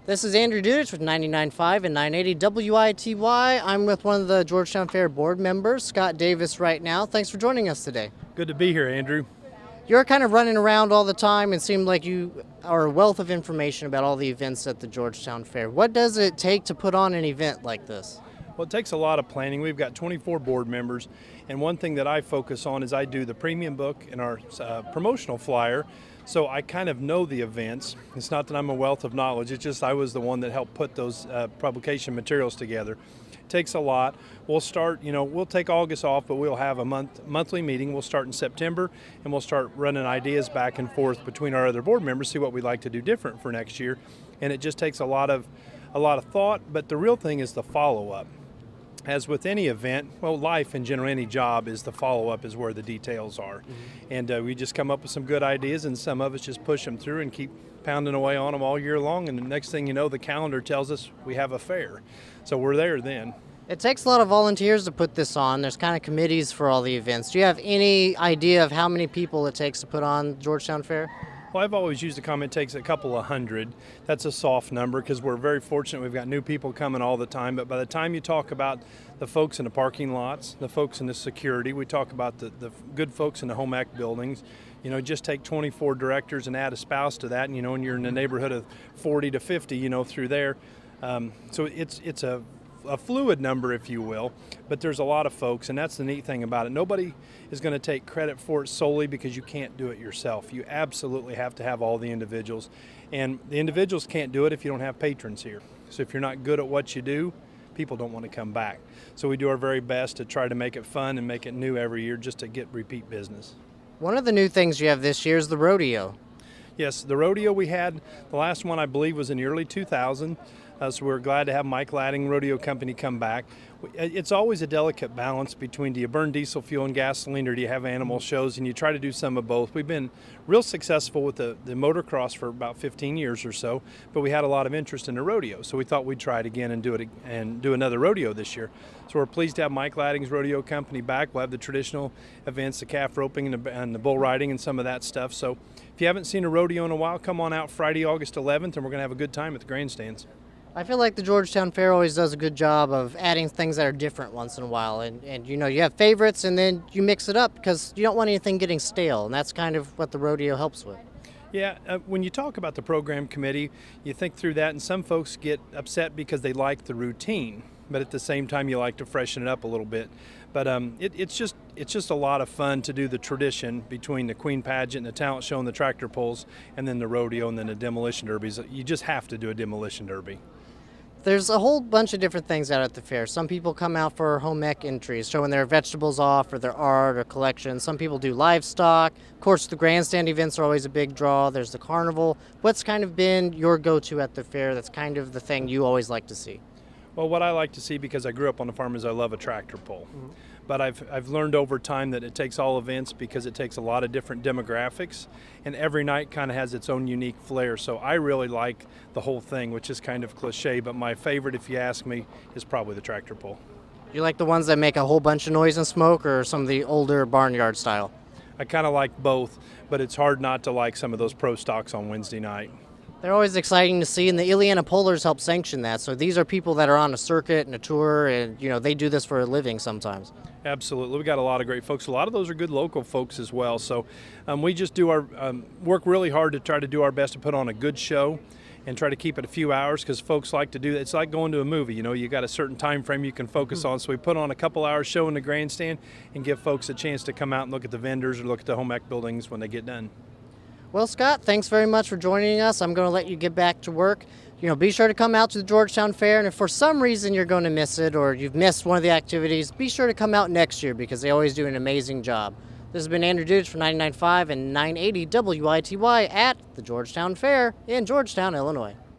This is Andrew Dudich with 99.5 and 980 WITY. I'm with one of the Georgetown Fair Board members, Scott Davis, right now. Thanks for joining us today. Good to be here, Andrew. You're kind of running around all the time and seem like you are a wealth of information about all the events at the Georgetown Fair. What does it take to put on an event like this? Well, it takes a lot of planning. We've got 24 board members, and one thing that I focus on is I do the premium book and our promotional flyer, so I kind of know the events. It's not that I'm a wealth of knowledge, it's just I was the one that helped put those publication materials together. It takes a lot. We'll start, we'll take August off, but we'll have a monthly meeting. We'll start in September, and we'll start running ideas back and forth between our other board members, see what we'd like to do different for next year, and it just takes a lot of thought, but the real thing is the follow-up. As with any event, well, life in general, any job, is the follow-up is where the details are. And we just come up with some good ideas, and some of us just push them through and keep pounding away on them all year long, and the next thing you know, the calendar tells us we have a fair. So we're there then. It takes a lot of volunteers to put this on. There's kind of committees for all the events. Do you have any idea of how many people it takes to put on Georgetown Fair? Well, I've always used the comment it takes a couple of hundred. That's a soft number because we're very fortunate. We've got new people coming all the time. But by the time you talk about the folks in the parking lots, the folks in the security, we talk about the good folks in the home ec buildings. Just take 24 directors and add a spouse to that, and you're in the neighborhood of 40 to 50, through there. So it's a fluid number, if you will, but there's a lot of folks, and that's the neat thing about it. Nobody is going to take credit for it solely because you can't do it yourself. You absolutely have to have all the individuals, and the individuals can't do it if you don't have patrons here. So if you're not good at what you do, people don't want to come back. So we do our very best to try to make it fun and make it new every year just to get repeat business. One of the new things you have this year is the rodeo. Yes, the rodeo we had, the last one I believe was in the early 2000s. So we're glad to have Mike Ladding Rodeo Company come back. It's always a delicate balance between do you burn diesel fuel and gasoline, or do you have animal shows, and you try to do some of both. We've been real successful with the motocross for about 15 years or so, but we had a lot of interest in the rodeo, so we thought we'd try it again and do another rodeo this year. So we're pleased to have Mike Ladding's Rodeo Company back. We'll have the traditional events, the calf roping and the bull riding and some of that stuff. So if you haven't seen a rodeo in a while, come on out Friday, August 11th, and we're going to have a good time at the grandstands. I feel like the Georgetown Fair always does a good job of adding things that are different once in a while. And you have favorites, and then you mix it up because you don't want anything getting stale, and that's kind of what the rodeo helps with. Yeah, when you talk about the program committee, you think through that, and some folks get upset because they like the routine, but at the same time you like to freshen it up a little bit. But it's just a lot of fun to do the tradition between the Queen Pageant and the talent show and the tractor pulls, and then the rodeo and then the demolition derbies. You just have to do a demolition derby. There's a whole bunch of different things out at the fair. Some people come out for home ec entries, showing their vegetables off or their art or collection. Some people do livestock. Of course, the grandstand events are always a big draw. There's the carnival. What's kind of been your go-to at the fair that's kind of the thing you always like to see? Well, what I like to see, because I grew up on the farm, is I love a tractor pull. But I've learned over time that it takes all events because it takes a lot of different demographics, and every night kind of has its own unique flair. So I really like the whole thing, which is kind of cliche, but my favorite, if you ask me, is probably the tractor pull. You like the ones that make a whole bunch of noise and smoke, or some of the older barnyard style? I kind of like both, but it's hard not to like some of those pro stocks on Wednesday night. They're always exciting to see, and the Ileana Polars help sanction that. So these are people that are on a circuit and a tour, and they do this for a living sometimes. Absolutely. We got a lot of great folks. A lot of those are good local folks as well. So we just do our work really hard to try to do our best to put on a good show and try to keep it a few hours, because folks like to do that. It's like going to a movie. You got a certain time frame you can focus on. So we put on a couple hours show in the grandstand and give folks a chance to come out and look at the vendors or look at the home ec buildings when they get done. Well, Scott, thanks very much for joining us. I'm going to let you get back to work. Be sure to come out to the Georgetown Fair, and if for some reason you're going to miss it or you've missed one of the activities, be sure to come out next year because they always do an amazing job. This has been Andrew Dudich from 99.5 and 980 WITY at the Georgetown Fair in Georgetown, Illinois.